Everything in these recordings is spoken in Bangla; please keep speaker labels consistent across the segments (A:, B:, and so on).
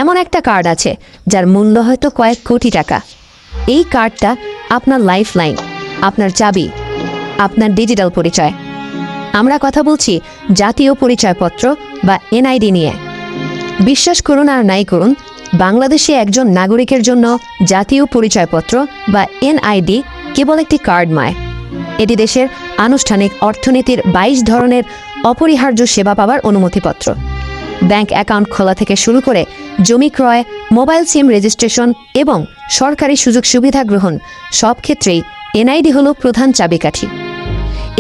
A: এমন একটা কার্ড আছে যার মূল্য হয়তো কয়েক কোটি টাকা। এই কার্ডটা আপনার লাইফ লাইন, আপনার চাবি, আপনার ডিজিটাল পরিচয়। আমরা কথা বলছি জাতীয় পরিচয়পত্র বা এনআইডি নিয়ে। বিশ্বাস করুন আর নাই করুন, বাংলাদেশে একজন নাগরিকের জন্য জাতীয় পরিচয়পত্র বা এনআইডি কেবল একটি কার্ড নয়, এটি দেশের আনুষ্ঠানিক অর্থনীতির 22 ধরনের অপরিহার্য সেবা পাওয়ার অনুমতিপত্র। ব্যাংক অ্যাকাউন্ট খোলা থেকে শুরু করে জমি ক্রয়, মোবাইল সিম রেজিস্ট্রেশন এবং সরকারি সুযোগ সুবিধা গ্রহণ, সব ক্ষেত্রেই এনআইডি হল প্রধান চাবিকাঠি।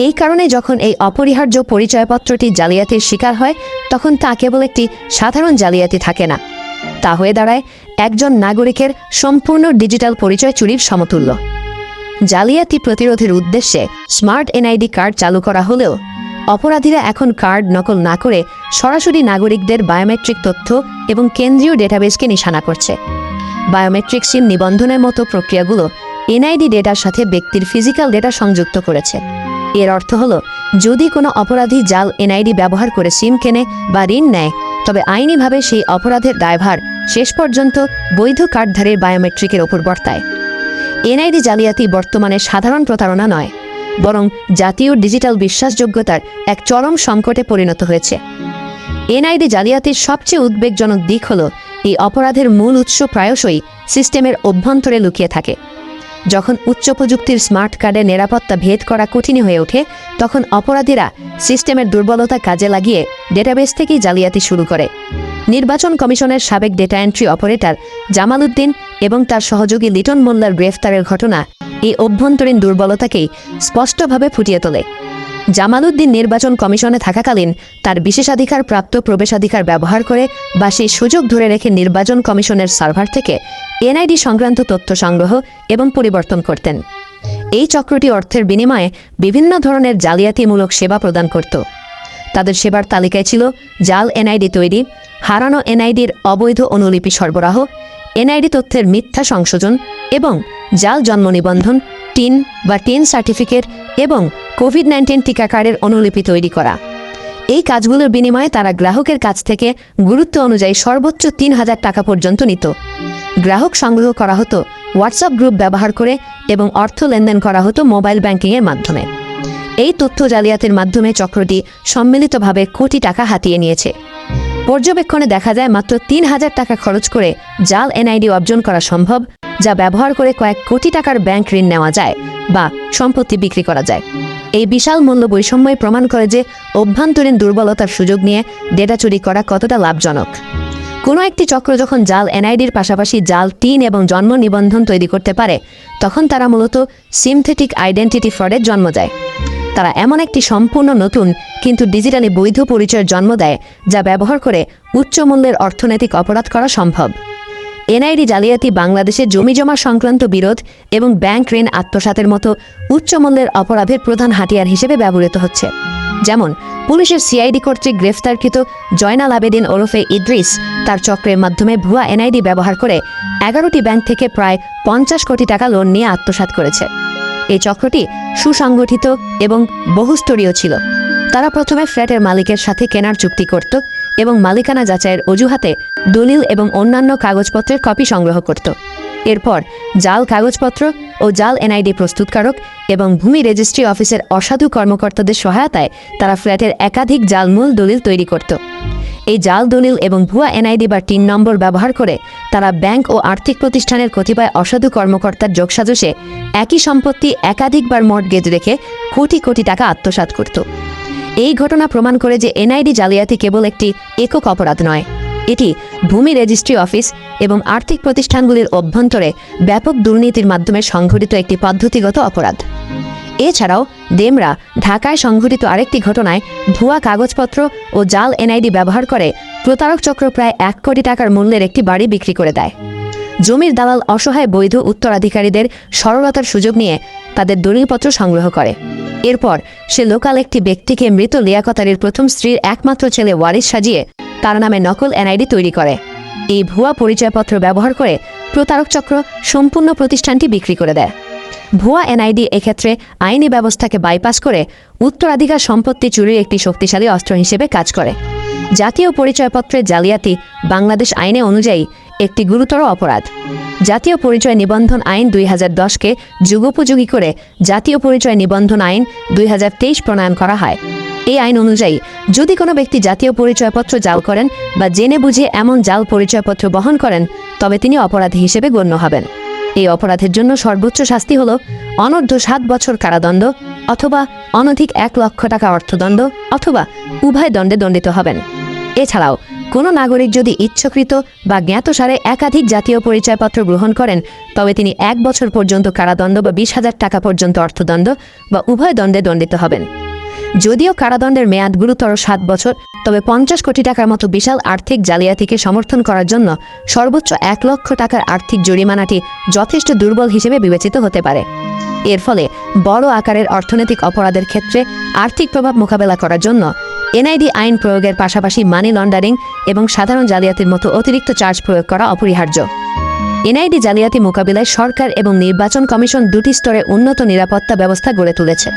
A: এই কারণে যখন এই অপরিহার্য পরিচয়পত্রটি জালিয়াতির শিকার হয়, তখন তা কেবল একটি সাধারণ জালিয়াতি থাকে না, তা হয়ে দাঁড়ায় একজন নাগরিকের সম্পূর্ণ ডিজিটাল পরিচয় চুরির সমতুল্য। জালিয়াতি প্রতিরোধের উদ্দেশ্যে স্মার্ট এনআইডি কার্ড চালু করা হলেও অপরাধীরা এখন কার্ড নকল না করে সরাসরি নাগরিকদের বায়োমেট্রিক তথ্য এবং কেন্দ্রীয় ডেটাবেসকে নিশানা করছে। বায়োমেট্রিক সিম নিবন্ধনের মতো প্রক্রিয়াগুলো এনআইডি ডেটার সাথে ব্যক্তির ফিজিক্যাল ডেটা সংযুক্ত করেছে। এর অর্থ হলো, যদি কোনো অপরাধী জাল এনআইডি ব্যবহার করে সিম কেনে বা ঋণ নেয়, তবে আইনিভাবে সেই অপরাধের দায়ভার শেষ পর্যন্ত বৈধ কার্ডধারীর বায়োমেট্রিকের ওপর বর্তায়। এনআইডি জালিয়াতি বর্তমানে সাধারণ প্রতারণা নয়, বরং জাতীয় ডিজিটাল বিশ্বাসযোগ্যতার এক চরম সংকটে পরিণত হয়েছে। এনআইডি জালিয়াতির সবচেয়ে উদ্বেগজনক দিক হল, এই অপরাধের মূল উৎস প্রায়শই সিস্টেমের অভ্যন্তরে লুকিয়ে থাকে। যখন উচ্চ প্রযুক্তির স্মার্ট কার্ডের নিরাপত্তা ভেদ করা কঠিন হয়ে ওঠে, তখন অপরাধীরা সিস্টেমের দুর্বলতা কাজে লাগিয়ে ডেটাবেস থেকেই জালিয়াতি শুরু করে। নির্বাচন কমিশনের সাবেক data entry operator Jamal Uddin এবং তার সহযোগী লিটন মোল্লার গ্রেফতারের ঘটনা এই অভ্যন্তরীণ দুর্বলতাকেই স্পষ্টভাবে ফুটিয়ে তোলে। জামাল উদ্দিন নির্বাচন কমিশনে থাকাকালীন তার বিশেষাধিকার প্রাপ্ত প্রবেশাধিকার ব্যবহার করে বা সেই সুযোগ ধরে রেখে নির্বাচন কমিশনের সার্ভার থেকে এনআইডি সংক্রান্ত তথ্য সংগ্রহ এবং পরিবর্তন করতেন। এই চক্রটি অর্থের বিনিময়ে বিভিন্ন ধরনের জালিয়াতিমূলক সেবা প্রদান করত। তাদের সেবার তালিকায় ছিল জাল এনআইডি তৈরি, হারানো এনআইডির অবৈধ অনুলিপি সরবরাহ, এনআইডি তথ্যের মিথ্যা সংশোধন এবং জাল জন্ম নিবন্ধন, টিন বা টিন সার্টিফিকেট এবং কোভিড-19 টিকা কার্ডের অনুলিপি তৈরি করা। এই কাজগুলোর বিনিময়ে তারা গ্রাহকের কাছ থেকে গুরুত্ব অনুযায়ী সর্বোচ্চ 3000 টাকা পর্যন্ত নিত। গ্রাহক সংগ্রহ করা হতো হোয়াটসঅ্যাপ গ্রুপ ব্যবহার করে এবং অর্থ লেনদেন করা হতো মোবাইল ব্যাংকিংয়ের মাধ্যমে। এই তথ্য জালিয়াতির মাধ্যমে চক্রটি সম্মিলিতভাবে কোটি টাকা হাতিয়ে নিয়েছে। পর্যবেক্ষণে দেখা যায় মাত্র 3000 টাকা খরচ করে জাল এনআইডি অর্জন করা সম্ভব, যা ব্যবহার করে কয়েক কোটি টাকার ব্যাংক ঋণ নেওয়া যায় বা সম্পত্তি বিক্রি করা যায়। এই বিশাল মূল্য বৈষম্যই প্রমাণ করে যে অভ্যন্তরীণ দুর্বলতার সুযোগ নিয়ে ডেটা চুরি করা কতটা লাভজনক। কোনো একটি চক্র যখন জাল এনআইডির পাশাপাশি জাল টিন এবং জন্ম নিবন্ধন তৈরি করতে পারে, তখন তারা মূলত সিনথেটিক আইডেন্টিটি ফ্রডের জন্ম দেয়। তারা এমন একটি সম্পূর্ণ নতুন কিন্তু ডিজিটালি বৈধ পরিচয়ের জন্ম দেয়, যা ব্যবহার করে উচ্চ মূল্যের অর্থনৈতিক অপরাধ করা সম্ভব। এনআইডি জালিয়াতি বাংলাদেশে জমিজমা সংক্রান্ত বিরোধ এবং ব্যাংক ঋণ আত্মসাতের মতো উচ্চ মূল্যের অপরাধের প্রধান হাতিয়ার হিসেবে ব্যবহৃত হচ্ছে। যেমন পুলিশের সিআইডি কর্তৃক গ্রেফতারকৃত জয়নাল আবেদিন ওরফে ইদ্রিস তার চক্রের মাধ্যমে ভুয়া এনআইডি ব্যবহার করে 11টি ব্যাংক থেকে প্রায় 50 কোটি টাকা লোন নিয়ে আত্মসাৎ করেছে। এই চক্রটি সুসংগঠিত এবং বহুস্তরীয় ছিল। তারা প্রথমে ফ্ল্যাটের মালিকের সাথে কেনার চুক্তি করত এবং মালিকানা যাচাইয়ের অজুহাতে দলিল এবং অন্যান্য কাগজপত্রের কপি সংগ্রহ করত। এরপর জাল কাগজপত্র ও জাল এনআইডি প্রস্তুতকারক এবং ভূমি রেজিস্ট্রি অফিসের অসাধু কর্মকর্তাদের সহায়তায় তারা ফ্ল্যাটের একাধিক জাল মূল দলিল তৈরি করত। এই জাল দলিল এবং ভুয়া এনআইডি বা টিন নম্বর ব্যবহার করে তারা ব্যাংক ও আর্থিক প্রতিষ্ঠানের কতিপয় অসাধু কর্মকর্তার যোগসাজশে একই সম্পত্তি একাধিকবার মর্টগেজ রেখে কোটি কোটি টাকা আত্মসাৎ করত। এই ঘটনা প্রমাণ করে যে এনআইডি জালিয়াতি কেবল একটি একক অপরাধ নয়, এটি ভূমি রেজিস্ট্রি অফিস এবং আর্থিক প্রতিষ্ঠানগুলির অভ্যন্তরে ব্যাপক দুর্নীতির মাধ্যমে সংঘটিত একটি পদ্ধতিগত অপরাধ। এছাড়াও ডেমরা ঢাকায় সংঘটিত আরেকটি ঘটনায় ভুয়া কাগজপত্র ও জাল এনআইডি ব্যবহার করে প্রতারক চক্র প্রায় 1 কোটি টাকার মূল্যের একটি বাড়ি বিক্রি করে দেয়। জমির দালাল অসহায় বৈধ উত্তরাধিকারীদের সরলতার সুযোগ নিয়ে তাদের দলিলপত্র সংগ্রহ করে। এরপর সে লোকাল একটি ব্যক্তিকে মৃত লিয়াকত আলীর প্রথম স্ত্রীর একমাত্র ছেলে ওয়ারিস সাজিয়ে তার নামে নকল এনআইডি তৈরি করে। এই ভুয়া পরিচয়পত্র ব্যবহার করে প্রতারক চক্র সম্পূর্ণ প্রতিষ্ঠানটি বিক্রি করে দেয়। ভুয়া এনআইডি এক্ষেত্রে আইনি ব্যবস্থাকে বাইপাস করে উত্তরাধিকার সম্পত্তি চুরির একটি শক্তিশালী অস্ত্র হিসেবে কাজ করে। জাতীয় পরিচয়পত্রের জালিয়াতি বাংলাদেশ আইনে অনুযায়ী একটি গুরুতর অপরাধ। জাতীয় পরিচয় নিবন্ধন আইন 2010-কে যুগোপযোগী করে জাতীয় পরিচয় নিবন্ধন আইন 2023 প্রণয়ন করা হয়। এই আইন অনুযায়ী যদি কোনো ব্যক্তি জাতীয় পরিচয়পত্র জাল করেন বা জেনে বুঝে এমন জাল পরিচয়পত্র বহন করেন, তবে তিনি অপরাধী হিসেবে গণ্য হবেন। এই অপরাধের জন্য সর্বোচ্চ শাস্তি হল অনূর্ধ্ব 7 বছর কারাদণ্ড অথবা অনধিক 1 লক্ষ টাকা অর্থদণ্ড অথবা উভয় দণ্ডে দণ্ডিত হবেন। এছাড়াও কোনো নাগরিক যদি ইচ্ছাকৃত বা জ্ঞাতসারে একাধিক জাতীয় পরিচয়পত্র গ্রহণ করেন, তবে তিনি 1 বছর পর্যন্ত কারাদণ্ড বা 20,000 টাকা পর্যন্ত অর্থদণ্ড বা উভয় দণ্ডে দণ্ডিত হবেন। যদিও কারাদণ্ডের মেয়াদ গুরুতর 7 বছর, তবে 50 কোটি টাকার মতো বিশাল আর্থিক জালিয়াতিকে সমর্থন করার জন্য সর্বোচ্চ 1 লক্ষ টাকার আর্থিক জরিমানাটি যথেষ্ট দুর্বল হিসেবে বিবেচিত হতে পারে। এর ফলে বড় আকারের অর্থনৈতিক অপরাধের ক্ষেত্রে আর্থিক প্রভাব মোকাবেলা করার জন্য এনআইডি আইন প্রয়োগের পাশাপাশি মানি লন্ডারিং এবং সাধারণ জালিয়াতির মতো অতিরিক্ত চার্জ প্রয়োগ করা অপরিহার্য। এনআইডি জালিয়াতি মোকাবিলায় সরকার এবং নির্বাচন কমিশন 2টি স্তরে উন্নত নিরাপত্তা ব্যবস্থা গড়ে তুলেছে।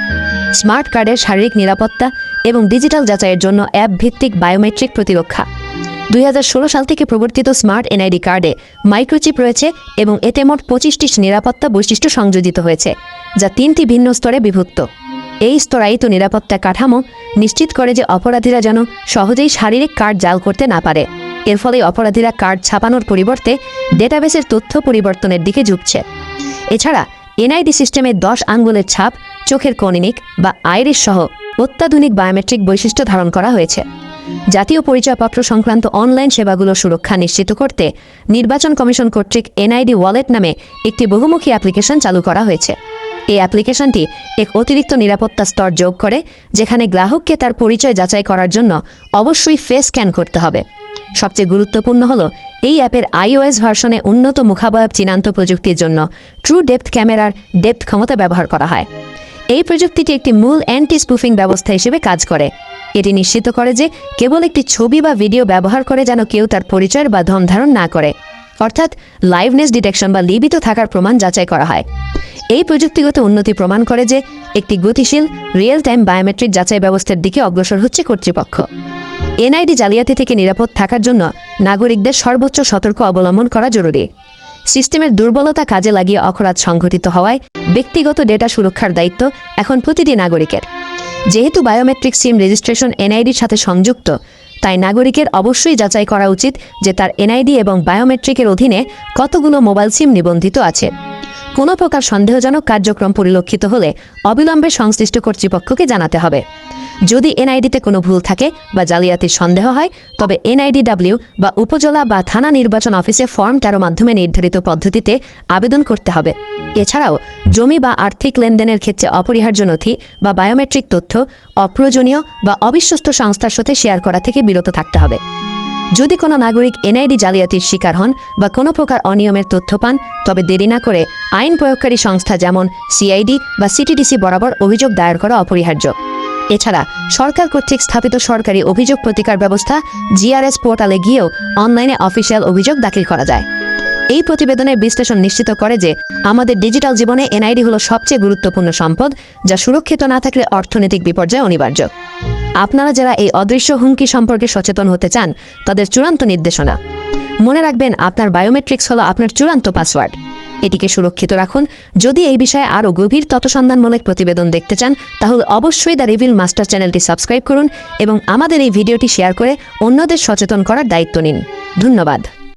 A: স্মার্ট কার্ডের শারীরিক নিরাপত্তা এবং ডিজিটাল যাচাইয়ের জন্য অ্যাপ ভিত্তিক বায়োমেট্রিক প্রতিরক্ষা। 2016 সাল থেকে প্রবর্তিত স্মার্ট এনআইডি কার্ডে মাইক্রোচিপ রয়েছে এবং এতে মোট 25টি নিরাপত্তা বৈশিষ্ট্য সংযোজিত হয়েছে, যা 3টি ভিন্ন স্তরে বিভক্ত। এই স্তরায়িত নিরাপত্তা কাঠামো নিশ্চিত করে যে অপরাধীরা যেন সহজেই শারীরিক কার্ড জাল করতে না পারে। এর ফলে অপরাধীরা কার্ড ছাপানোর পরিবর্তে ডেটাবেসের তথ্য পরিবর্তনের দিকে ঝুঁকছে। এছাড়া এনআইডি সিস্টেমে 10 আঙ্গুলের ছাপ, চোখের কর্নিক বা আইরিশ সহ অত্যাধুনিক বায়োমেট্রিক বৈশিষ্ট্য ধারণ করা হয়েছে। জাতীয় পরিচয়পত্র সংক্রান্ত অনলাইন সেবাগুলোর সুরক্ষা নিশ্চিত করতে নির্বাচন কমিশন কর্তৃক এনআইডি ওয়ালেট নামে একটি বহুমুখী অ্যাপ্লিকেশন চালু করা হয়েছে। এই অ্যাপ্লিকেশনটি এক অতিরিক্ত নিরাপত্তা স্তর যোগ করে, যেখানে গ্রাহককে তার পরিচয় যাচাই করার জন্য অবশ্যই ফেস স্ক্যান করতে হবে। সবচেয়ে গুরুত্বপূর্ণ হল এই অ্যাপের iOS ভার্সনে উন্নত মুখাবয়ব চিহ্নান্ত প্রযুক্তির জন্য ট্রু ডেপথ ক্যামেরার ডেপথ ক্ষমতা ব্যবহার করা হয়। এই প্রযুক্তিটি একটি মূল অ্যান্টি স্পুফিং ব্যবস্থা হিসেবে কাজ করে। এটি নিশ্চিত করে যে কেবল একটি ছবি বা ভিডিও ব্যবহার করে যেন কেউ তার পরিচয় বা ধন ধারণ না করে, অর্থাৎ লাইভনেস ডিটেকশন বা লিবিত থাকার প্রমাণ যাচাই করা হয়। এই প্রযুক্তিগত উন্নতি প্রমাণ করে যে একটি গতিশীল রিয়েল টাইম বায়োমেট্রিক যাচাই ব্যবস্থার দিকে অগ্রসর হচ্ছে কর্তৃপক্ষ। এনআইডি জালিয়াতি থেকে নিরাপদ থাকার জন্য নাগরিকদের সর্বোচ্চ সতর্ক অবলম্বন করা জরুরি। সিস্টেমের দুর্বলতা কাজে লাগিয়ে অপরাধ সংঘটিত হওয়ায় ব্যক্তিগত ডেটা সুরক্ষার দায়িত্ব এখন প্রতিটি নাগরিকের। যেহেতু বায়োমেট্রিক সিম রেজিস্ট্রেশন এনআইডির সাথে সংযুক্ত, তাই নাগরিকের অবশ্যই যাচাই করা উচিত যে তার এনআইডি এবং বায়োমেট্রিকের অধীনে কতগুলো মোবাইল সিম নিবন্ধিত আছে। কোনো প্রকার সন্দেহজনক কার্যক্রম পরিলক্ষিত হলে অবিলম্বে সংশ্লিষ্ট কর্তৃপক্ষকে জানাতে হবে। যদি এনআইডিতে কোনো ভুল থাকে বা জালিয়াতির সন্দেহ হয়, তবে এনআইডিডব্লিউ বা উপজেলা বা থানা নির্বাচন অফিসে ফর্ম 13 মাধ্যমে নির্ধারিত পদ্ধতিতে আবেদন করতে হবে। এছাড়াও জমি বা আর্থিক লেনদেনের ক্ষেত্রে অপরিহার্য নথি বা বায়োমেট্রিক তথ্য অপ্রয়োজনীয় বা অবিশ্বস্ত সংস্থার সাথে শেয়ার করা থেকে বিরত থাকতে হবে। যদি কোনো নাগরিক এনআইডি জালিয়াতির শিকার হন বা কোনো প্রকার অনিয়মের তথ্য পান, তবে দেরি না করে আইন প্রয়োগকারী সংস্থা যেমন সিআইডি বা সিটিডিসি বরাবর অভিযোগ দায়ের করা অপরিহার্য। এছাড়া সরকার কর্তৃক স্থাপিত সরকারি অভিযোগ প্রতিকার ব্যবস্থা জিআরএস পোর্টালে গিয়েও অনলাইনে অফিসিয়াল অভিযোগ দাখিল করা যায়। এই প্রতিবেদনের বিশ্লেষণ নিশ্চিত করে যে আমাদের ডিজিটাল জীবনে এনআইডি হলো সবচেয়ে গুরুত্বপূর্ণ সম্পদ, যা সুরক্ষিত না থাকলে অর্থনৈতিক বিপর্যয় অনিবার্য। আপনারা যারা এই অদৃশ্য হুমকি সম্পর্কে সচেতন হতে চান, তাদের চূড়ান্ত নির্দেশনা মনে রাখবেন, আপনার বায়োমেট্রিক্স হলো আপনার চূড়ান্ত পাসওয়ার্ড। এটিকে সুরক্ষিত রাখুন। যদি এই বিষয়ে আরও গভীর তথ্যসন্ধানমূলক প্রতিবেদন দেখতে চান, তাহলে অবশ্যই দ্য রিভিল মাস্টার চ্যানেলটি সাবস্ক্রাইব করুন এবং আমাদের এই ভিডিওটি শেয়ার করে অন্যদের সচেতন করার দায়িত্ব নিন। ধন্যবাদ।